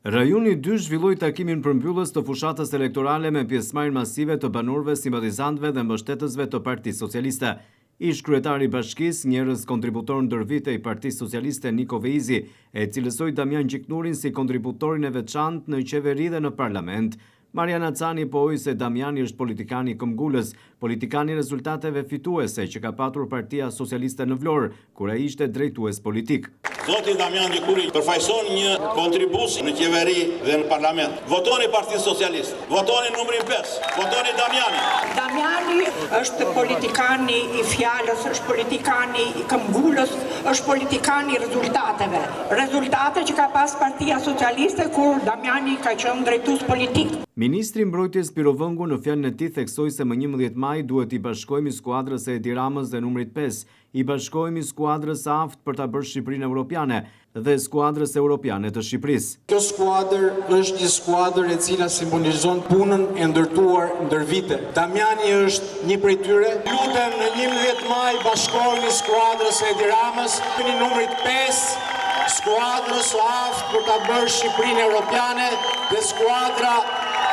Rajoni 2 zhvilloi takimin përmbyllës të fushatës elektorale me pjesëmarrje masive të banorëve, simpatizantëve dhe mbështetësve të Partisë Socialiste. Ish kryetari i bashkisë, njerëz kontributor ndër vite i Partisë Socialiste Niko Veizi, e cilësoi Damian Gjiknurin si kontributorin e veçantë në qeveri dhe në parlament. Mariana Cani pohoi se Damiani është politikani i këmbgulës, politikani i rezultateve fituese që ka patur Partia Socialiste në Vlorë, kur ai ishte drejtues politik. Zoti Damian Gjikuri përfaqëson një kontribues në qeveri dhe në parlament. Votoni Partisë Socialiste, votoni numrin 5, votoni Damianin. Damiani është politikani i fjalës, është politikani i këmbgulës, është politikani i rezultateve. Rezultate që ka pas Partia Socialiste kur Damiani ka qenë drejtues politik. Ministri i Mbrojtjes Pirovëngu në fjalën e tij theksoi se më 11 maj duhet i bashkohemi skuadrës së Edi Ramës dhe numrit 5, i bashkohemi skuadrës së aftë për ta bërë Shqipërinë europiane dhe skuadrës europiane të Shqipërisë. Kjo skuadër është një skuadër e cila simbolizon punën e ndërtuar ndër vite. Damiani është një prej tyre. Lutem në 11 maj bashkohemi skuadrës së Edi Ramës, në numrit 5, skuadrës së aftë për ta bërë Shqipërinë europiane dhe skuadra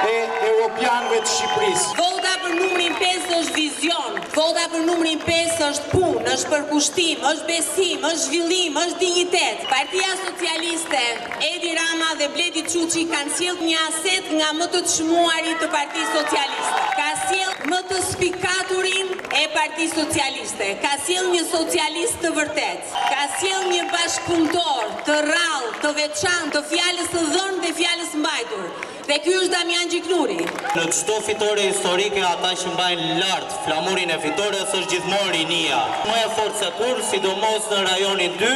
e europianëve të Shqipërisë. Vota për numrin 5 është vizion, vota për numrin 5 është punë, është përkushtim, është besim, është zhvillim, është dinjitet. Partia Socialiste, Edi Rama dhe Bledi Çuçi kanë sjellë një aset nga më të çmuarit të Partisë Socialiste. Ka sjellë më të spikaturin e Partisë Socialiste, ka sjellë një socialist të vërtet, ka sjellë një bashkëpunëtor të rrallë, të veçantë, të fjalës së dhënë dhe fjalës mbajtur. Dhe ky është Damian Gjiknuri. Në çdo fitore historike, ata që mbajnë lart flamurin e fitores është gjithmonë rinia. Më e fortë se kur, sidomos në rajonin 2,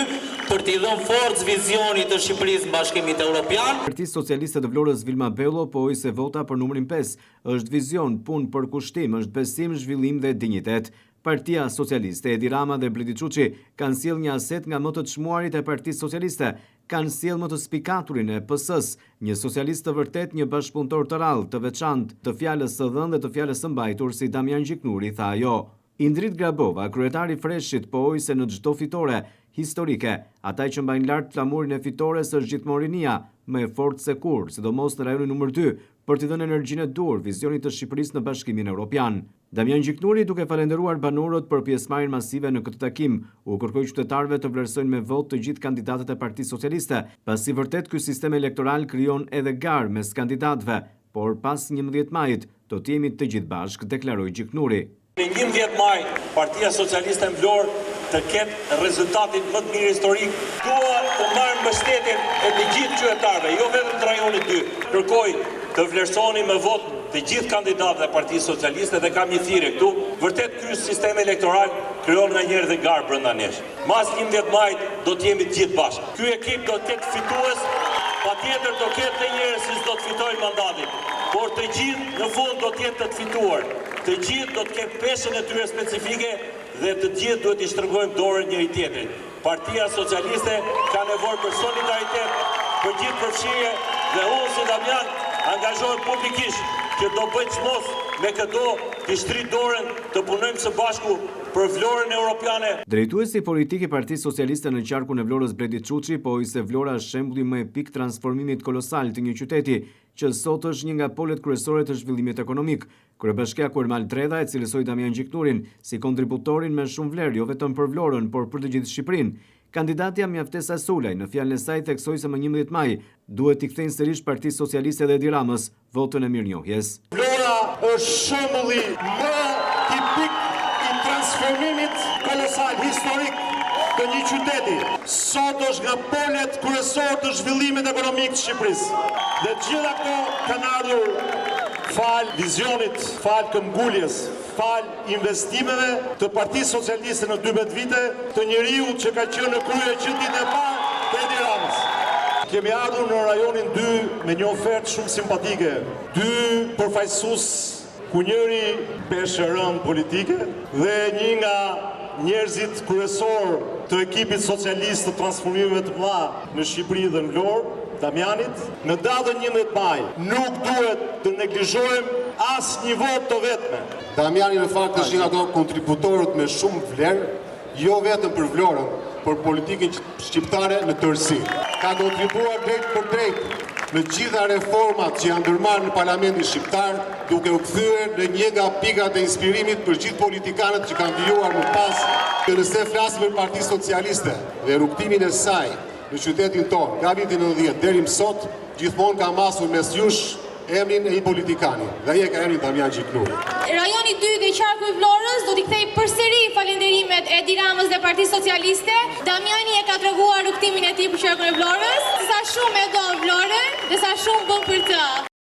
për t'i dhënë forcë vizionit të Shqipërisë në Bashkimit Evropian. Partia Socialiste të Vlorës Vilma Bello pohoi se vota për numrin 5 është vizion, punë, përkushtim, është besim, zhvillim dhe dinjitet. Partia Socialiste, Edi Rama dhe Bledi Çuçi kanë sjellë një aset nga më të çmuarit e Partisë Socialiste, kanë sjellë më të spikaturin e PS-s, një socialist të vërtet, një bashkëpunëtor të rrallë, të veçantë, të fjalës së dhënë dhe të fjalës së mbajtur, si Damian Gjiknuri tha ajo. Indrit Grabova, kryetari i Freshit, pohoi se në çdo fitore historike, ata që mbajnë lart flamurin e fitores është gjithmonë rinia, më e fortë se kur, sidomos në rajonin numër 2, për t'i dhënë energjinë e dur vizionit të Shqipërisë në Bashkimin Evropian. Damian Gjiknuri, duke falenderuar banorët për pjesëmarrjen masive në këtë takim, u kërkoi qytetarëve të vlerësojnë me votë të gjithë kandidatët e Partisë Socialiste, pasi vërtet ky sistem elektoral krijon edhe garë mes kandidatëve, por pas 11 majit do të jemi të gjithë bashkë, deklaroi Gjiknuri. Në 11 maj, Partia Socialiste në Vlorë të ketë rezultatin më të mirë historik. Dua të marr mbështetjen e të gjithë qytetarëve, jo vetëm të rajonit 2. Kërkoj të vlerësoni me votë të gjithë kandidatët e Partisë Socialiste dhe kam një thirrje këtu. Vërtet ky sistem elektoral krijon nganjëherë dhe garë brenda nesh. Mas 11 majit do të jemi të gjithë bashkë. Ky ekip do të ketë fitues, patjetër do ketë të njerëz që do të fitojnë mandatin, por të gjithë në fund do të jetë të fituar. Të gjithë do të ketë peshën e tyre specifike dhe të gjithë duhet i shtrëngojmë dorën njëri tjetrit. Partia Socialiste ka nevojë për solidaritet, për gjithë përfshirje dhe unë si Damian angazhohem publikisht që do bëj çmos me këto të shtrit dorën të punojmë së bashku për Vlorën europiane. Drejtuesi politik i Partisë Socialiste në qarkun e Vlorës Bledi Çuçi pohoi se Vlora është shembulli më epik transformimit kolosal të një qyteti që sot është një nga polet kryesore të zhvillimit ekonomik. Kryebashkiaku Ermal Tredha e cilësoi Damian Gjiknurin si kontributorin me shumë vlerë, jo vetëm për Vlorën, por për të gjithë Shqipërinë. Kandidatja Mjaftesa Sulaj në fjalën e saj theksoi se më 11 maj duhet t'i kthejnë sërish Partisë Socialiste dhe Edi Ramës votën e mirënjohjes. Vlora është shembulli më tipik i transformimit kolosal historik të një qyteti. Sot është nga polet kryesor të zhvillimit ekonomik të Shqipërisë. Dhe gjitha këto kanë ardhur fal vizionit, fal këmbguljes, fal investimeve të Partisë Socialiste në 12 vite, të njeriu që ka qenë në krye që ditën e parë të Edi Ramës. Kemi ardhur në rajonin 2 me një ofertë shumë simpatike. 2 përfaqësues ku njëri peshë rënd politike dhe një nga njerëzit kryesor të ekipit socialist të transformimeve të mëdha në Shqipëri dhe në Vlorë, Damianit, në datën 11 maj nuk duhet të neglizhojmë asnjë votë të vetme. Damiani në fakt është një nga ato kontributorët me shumë vlerë, jo vetëm për Vlorën, por politikën shqiptare në tërësi. Ka kontribuar drejt për drejt në gjitha reformat që janë ndërmarrë në Parlamentin Shqiptar, duke u kthyer në një nga pikat e inspirimit për gjithë politikanët që kanë vijuar më pas. Nëse flasim për Partinë Socialiste dhe rrugtimin e saj në qytetin tonë, nga viti 90 deri më sot, gjithmonë ka masur mes jush emrin e një politikani, dhe ai ka emrin Damian Gjiknuri. Rajoni 2 dhe qarku i Vlorës do t'i kthej përsëri falënderimet Edi Ramës dhe Partisë Socialiste. Damiani e ka treguar rrugtimin e tij për qarkun e Vlorës, sa shumë e do Vlorën dhe sa shumë bën për të.